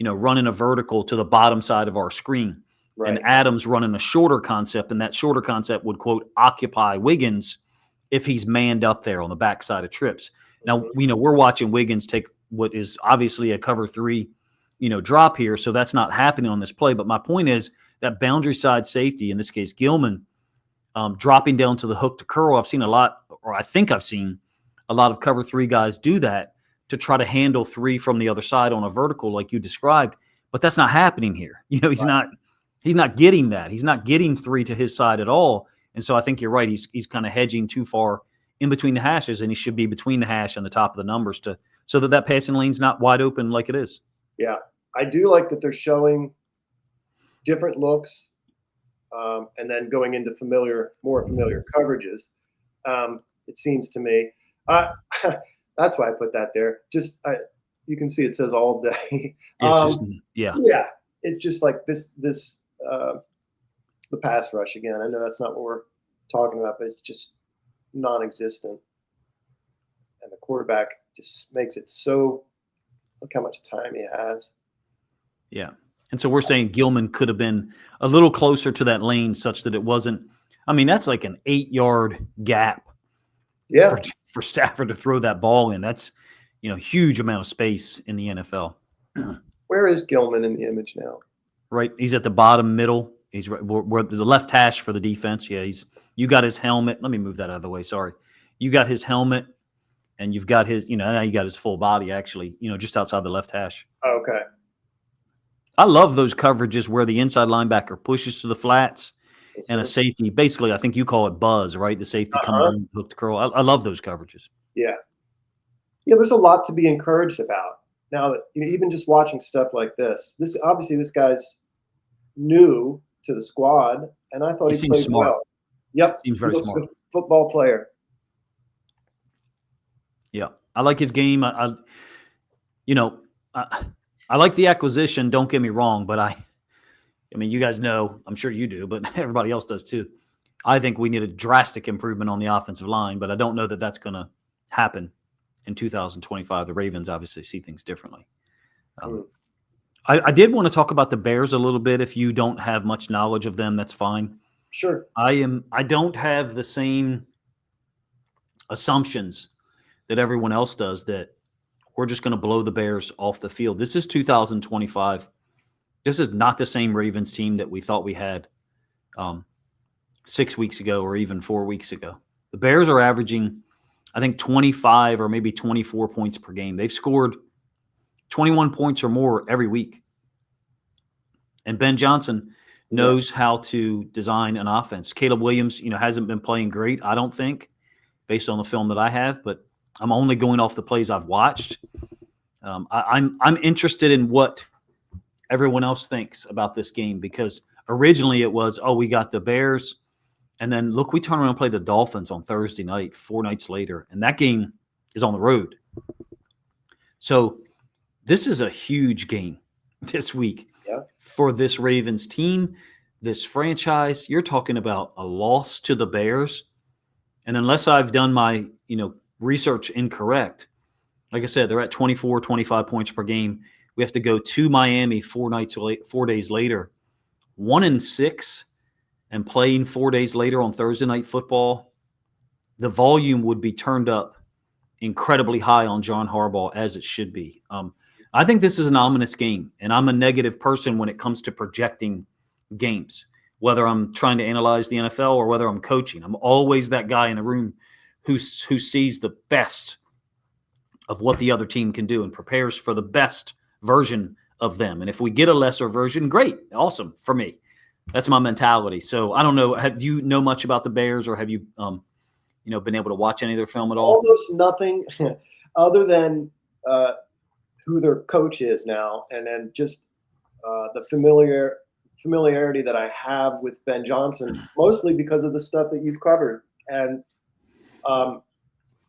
running a vertical to the bottom side of our screen. Right. And Adams running a shorter concept, and that shorter concept would, quote, occupy Wiggins if he's manned up there on the backside of trips. Now, we're watching Wiggins take what is obviously a cover 3, drop here, so that's not happening on this play. But my point is that boundary side safety, in this case Gilman, dropping down to the hook to curl. I've seen a lot, or I think I've seen a lot of cover 3 guys do that to try to handle 3 from the other side on a vertical like you described. But that's not happening here. He's not getting that. He's not getting 3 to his side at all. And so I think you're right. He's kind of hedging too far in between the hashes, and he should be between the hash and the top of the numbers so that passing lane's not wide open like it is. Yeah, I do like that they're showing different looks, and then going into more familiar coverages. It seems to me. That's why I put that there. You can see it says all day. Yeah. It's just like this. The pass rush again. I know that's not what we're talking about, but it's just non-existent. And the quarterback just makes it so. Look how much time he has. Yeah. And so we're saying Gilman could have been a little closer to that lane such that it wasn't. I mean, that's like an 8-yard gap. Yeah. For Stafford to throw that ball in. That's, huge amount of space in the NFL. Where is Gilman in the image now? Right. He's at the bottom middle. He's right where the left hash for the defense. Yeah. You got his helmet. Let me move that out of the way. Sorry. You got his helmet, and you've got his, now you got his full body actually, just outside the left hash. Okay. I love those coverages where the inside linebacker pushes to the flats and a safety. Basically, I think you call it buzz, right? The safety comes in, hook to curl. I love those coverages. Yeah. Yeah, there's a lot to be encouraged about now that even just watching stuff like this. Obviously this guy's new to the squad, and I thought he played smart. well. Yep, seems very smart. Like a football player. Yeah, I like his game. I like the acquisition. Don't get me wrong, but I mean, you guys know, I'm sure you do, but everybody else does too. I think we need a drastic improvement on the offensive line, but I don't know that that's going to happen in 2025. The Ravens obviously see things differently. I did want to talk about the Bears a little bit. If you don't have much knowledge of them, that's fine. Sure. I don't have the same assumptions that everyone else does that we're just going to blow the Bears off the field. This is 2025. This is not the same Ravens team that we thought we had 6 weeks ago or even 4 weeks ago. The Bears are averaging, I think, 25 or maybe 24 points per game. They've scored 21 points or more every week. And Ben Johnson knows how to design an offense. Caleb Williams, hasn't been playing great, I don't think, based on the film that I have, but I'm only going off the plays I've watched. I'm interested in what everyone else thinks about this game, because originally it was, we got the Bears, and then look, we turn around and play the Dolphins on Thursday night, 4 nights later, and that game is on the road. So this is a huge game this week for this Ravens team, this franchise. You're talking about a loss to the Bears, and unless I've done my research incorrect, like I said, they're at 24, 25 points per game. We have to go to Miami 4 days later, 1-6, and playing 4 days later on Thursday Night Football. The volume would be turned up incredibly high on John Harbaugh, as it should be. I think this is an ominous game, and I'm a negative person when it comes to projecting games, whether I'm trying to analyze the NFL or whether I'm coaching. I'm always that guy in the room who sees the best of what the other team can do and prepares for the best version of them. And if we get a lesser version, great, awesome for me. That's my mentality. So I don't know. Have you know much about the Bears, or have you, been able to watch any of their film at all? Almost nothing, other than who their coach is now, and then just the familiarity that I have with Ben Johnson, mostly because of the stuff that you've covered. And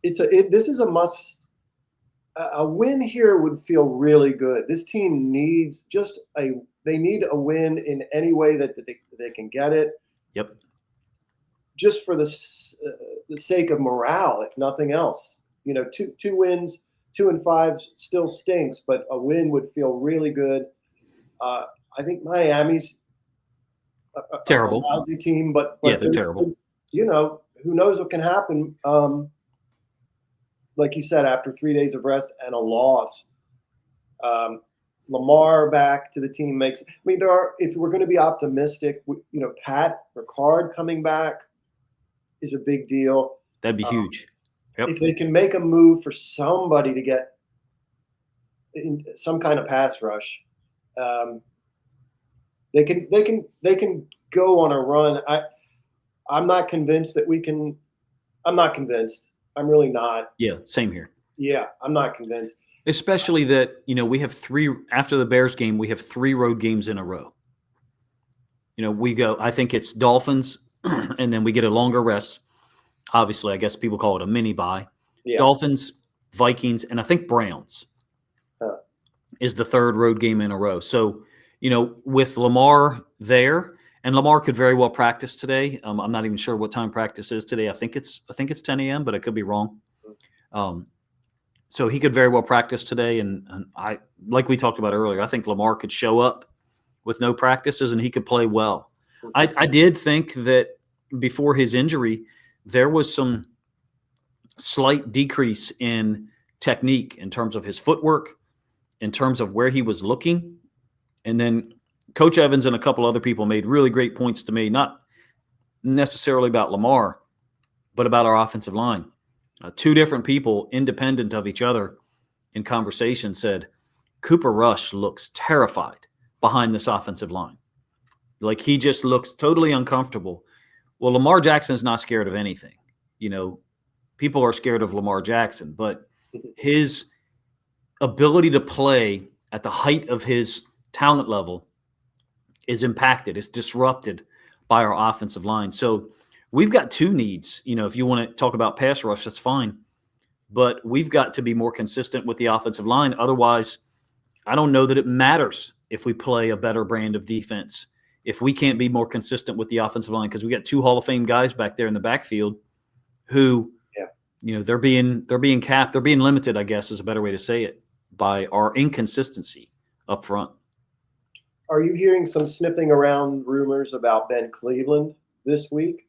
this is a must. A win here would feel really good. This team needs they need a win in any way that they can get it. Yep. Just for the sake of morale, if nothing else. 2 wins, 2-5 still stinks, but a win would feel really good. I think Miami's a Terrible. lousy team, but Yeah, they're terrible. Who knows what can happen? Like you said, after 3 days of rest and a loss, Lamar back to the team makes. I mean, if we're going to be optimistic, Pat Ricard coming back is a big deal. That'd be huge. Yep. If they can make a move for somebody to get in some kind of pass rush, they can go on a run. I'm not convinced that we can. I'm not convinced. I'm really not. Yeah, same here. Yeah, I'm not convinced. Especially that, we have after the Bears game, we have 3 road games in a row. We go, I think it's Dolphins, and then we get a longer rest. Obviously, I guess people call it a mini bye. Yeah. Dolphins, Vikings, and I think Browns is the 3rd road game in a row. So, with Lamar there, and Lamar could very well practice today. I'm not even sure what time practice is today. I think it's 10 a.m., but I could be wrong. So he could very well practice today. And I, like we talked about earlier, I think Lamar could show up with no practices and he could play well. I did think that before his injury, there was some slight decrease in technique in terms of his footwork, in terms of where he was looking. And then Coach Evans and a couple other people made really great points to me, not necessarily about Lamar, but about our offensive line. 2 different people, independent of each other, in conversation said, Cooper Rush looks terrified behind this offensive line. Like he just looks totally uncomfortable. Well, Lamar Jackson is not scared of anything. People are scared of Lamar Jackson, but his ability to play at the height of his talent level is impacted, is disrupted by our offensive line. So we've got 2 needs. If you want to talk about pass rush, that's fine. But we've got to be more consistent with the offensive line. Otherwise, I don't know that it matters if we play a better brand of defense, if we can't be more consistent with the offensive line, because we got 2 Hall of Fame guys back there in the backfield who, they're being capped. They're being limited, I guess is a better way to say it, by our inconsistency up front. Are you hearing some sniffing around rumors about Ben Cleveland this week?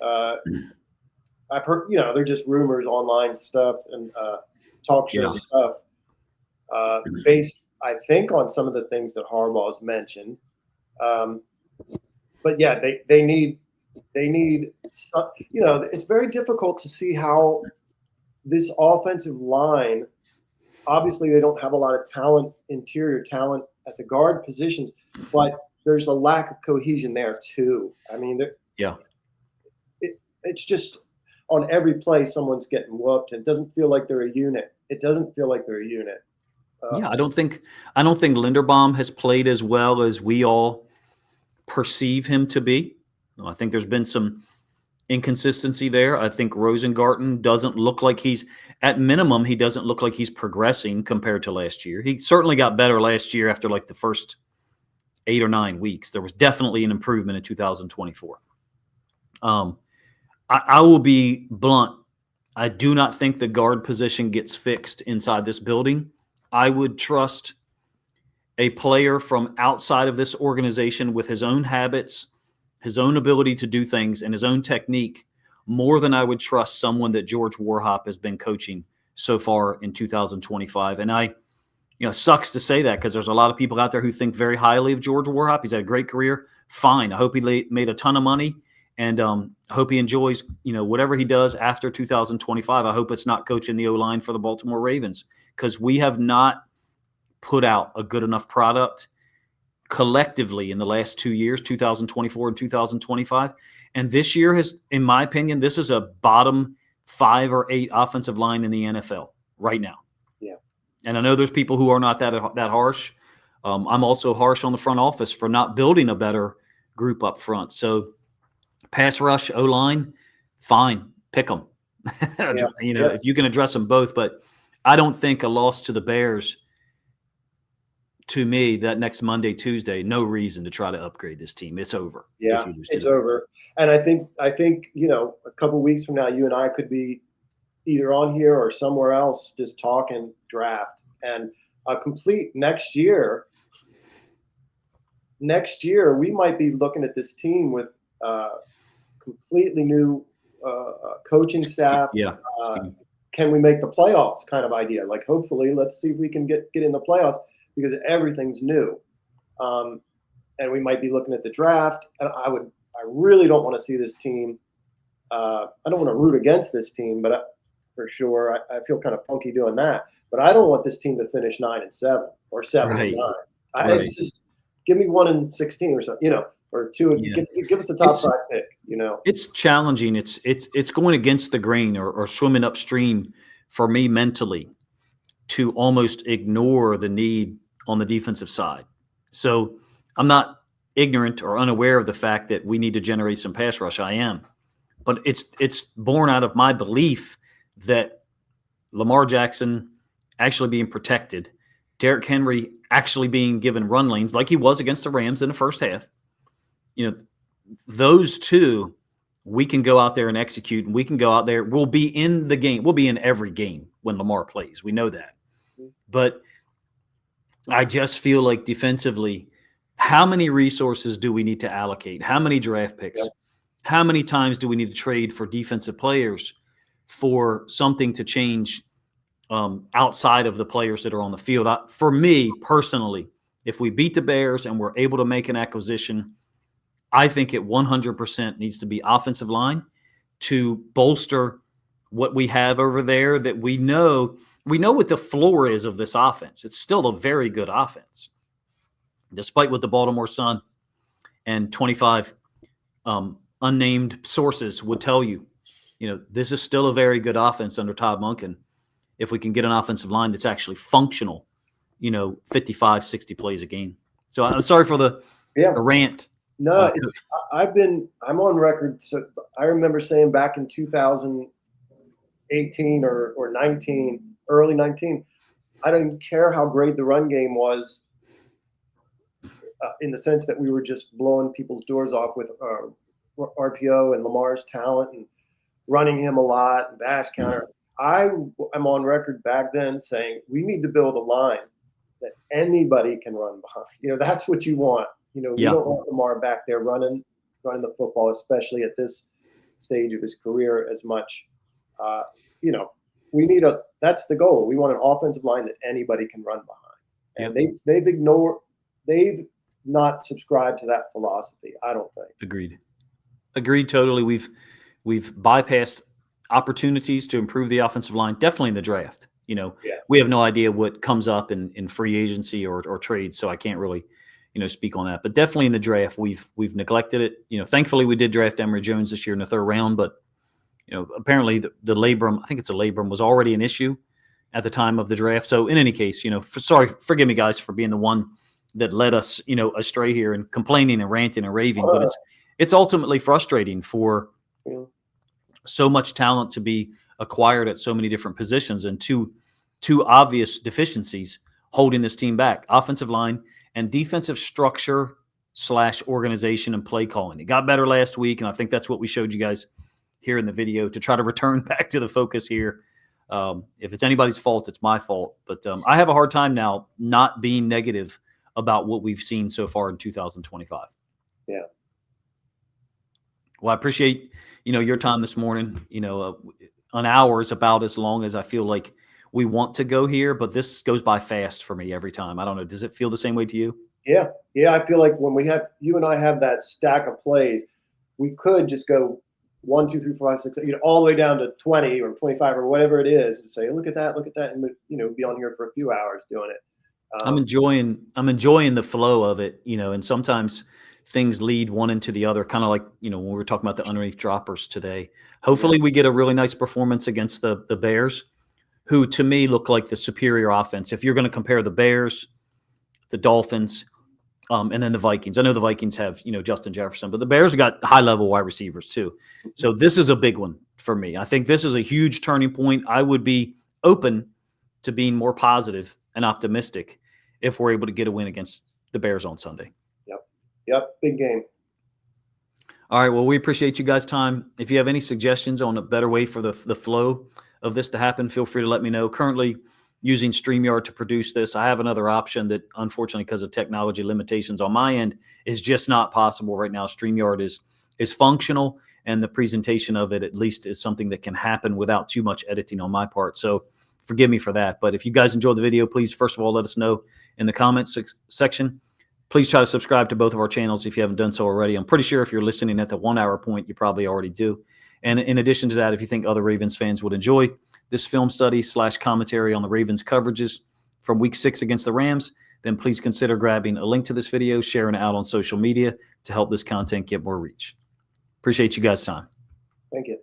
I've heard, they're just rumors, online stuff and talk show stuff, based, I think, on some of the things that Harbaugh has mentioned. But yeah, they need some, it's very difficult to see how this offensive line, obviously they don't have a lot of talent, interior talent at the guard positions, but there's a lack of cohesion there too. I mean, it's just on every play someone's getting whooped. It doesn't feel like they're a unit. I don't think Linderbaum has played as well as we all perceive him to be. I think there's been some inconsistency there. I think Rosengarten doesn't look like he doesn't look like he's progressing compared to last year. He certainly got better last year after like the first 8 or 9 weeks. There was definitely an improvement in 2024. I will be blunt. I do not think the guard position gets fixed inside this building. I would trust a player from outside of this organization with his own habits, his own ability to do things, and his own technique more than I would trust someone that George Warhop has been coaching so far in 2025. And sucks to say that because there's a lot of people out there who think very highly of George Warhop. He's had a great career. Fine. I hope he made a ton of money. And I hope he enjoys, whatever he does after 2025. I hope it's not coaching the O-line for the Baltimore Ravens, because we have not put out a good enough product collectively in the last 2 years, 2024 and 2025. And this year has, in my opinion, this is a bottom 5 or 8 offensive line in the NFL right now. Yeah. And I know there's people who are not that harsh. I'm also harsh on the front office for not building a better group up front. So pass rush, O-line, fine, pick them. If you can address them both. But I don't think a loss to the Bears, to me, that next Monday, Tuesday, no reason to try to upgrade this team. It's over. Yeah, it's over. And I think a couple of weeks from now, you and I could be either on here or somewhere else just talking draft. And a complete next year, next year we might be looking at this team with completely new coaching staff. Yeah. Can we make the playoffs kind of idea? Like, hopefully, let's see if we can get in the playoffs because everything's new. And we might be looking at the draft. And I really don't want to see this team. I don't want to root against this team, but for sure, I feel kind of funky doing that. But I don't want this team to finish 9-7 or 7-9. It's just give me 1-16 or something, or 2. Yeah. Give us a top 5 pick. It's challenging. It's going against the grain or swimming upstream for me mentally to almost ignore the need on the defensive side. So I'm not ignorant or unaware of the fact that we need to generate some pass rush. I am, but it's born out of my belief that Lamar Jackson actually being protected, Derrick Henry actually being given run lanes like he was against the Rams in the first half. Those two, we can go out there and execute, and we can go out there. We'll be in the game. We'll be in every game when Lamar plays. We know that. But I just feel like defensively, how many resources do we need to allocate? How many draft picks? Yep. How many times do we need to trade for defensive players for something to change outside of the players that are on the field? For me personally, if we beat the Bears and we're able to make an acquisition, I think it 100% needs to be offensive line to bolster what we have over there. That we know what the floor is of this offense. It's still a very good offense, despite what the Baltimore Sun and 25 unnamed sources would tell you. This is still a very good offense under Todd Monken. If we can get an offensive line that's actually functional, 55, 60 plays a game. So I'm sorry for the rant. No, I'm on record. So I remember saying back in 2018 or 19, early 19, I didn't care how great the run game was, in the sense that we were just blowing people's doors off with RPO and Lamar's talent and running him a lot and bash counter. I'm on record back then saying we need to build a line that anybody can run behind. That's what you want. We don't want Lamar back there running the football, especially at this stage of his career as much. We need that's the goal. We want an offensive line that anybody can run behind. And they've not subscribed to that philosophy, I don't think. Agreed totally. We've bypassed opportunities to improve the offensive line, definitely in the draft. We have no idea what comes up in free agency or trade, so I can't really speak on that. But definitely in the draft, we've neglected it. Thankfully we did draft Emory Jones this year in the 3rd round, but apparently the labrum, I think it's a labrum, was already an issue at the time of the draft. So in any case, forgive me guys for being the one that led us, astray here and complaining and ranting and raving. But it's ultimately frustrating for so much talent to be acquired at so many different positions and two obvious deficiencies holding this team back: offensive line and defensive structure / organization and play calling. It got better last week, and I think that's what we showed you guys here in the video to try to return back to the focus here. If it's anybody's fault, it's my fault. But I have a hard time now not being negative about what we've seen so far in 2025. Yeah. Well, I appreciate, your time this morning. An hour is about as long as I feel like we want to go here, but this goes by fast for me every time. I don't know. Does it feel the same way to you? Yeah. I feel like when you and I have that stack of plays, we could just go 1, 2, 3, 4, 5, 6, all the way down to 20 or 25 or whatever it is, and say, look at that, and be on here for a few hours doing it. I'm enjoying the flow of it, and sometimes things lead one into the other, kind of like, when we were talking about the underneath droppers today. Hopefully we get a really nice performance against the Bears, who to me look like the superior offense. If you're going to compare the Bears, the Dolphins, and then the Vikings. I know the Vikings have, Justin Jefferson, but the Bears have got high-level wide receivers too. So this is a big one for me. I think this is a huge turning point. I would be open to being more positive and optimistic if we're able to get a win against the Bears on Sunday. Yep. Big game. All right. Well, we appreciate you guys' time. If you have any suggestions on a better way for the flow of this to happen, feel free to let me know. Currently, using StreamYard to produce this. I have another option that, unfortunately, because of technology limitations on my end, is just not possible right now. StreamYard is functional, and the presentation of it, at least, is something that can happen without too much editing on my part. So forgive me for that. But if you guys enjoyed the video, please, first of all, let us know in the comments section. Please try to subscribe to both of our channels if you haven't done so already. I'm pretty sure if you're listening at the 1 hour point, you probably already do. And in addition to that, if you think other Ravens fans would enjoy this film study / commentary on the Ravens coverages from week 6 against the Rams, then please consider grabbing a link to this video, sharing it out on social media to help this content get more reach. Appreciate you guys' time. Thank you.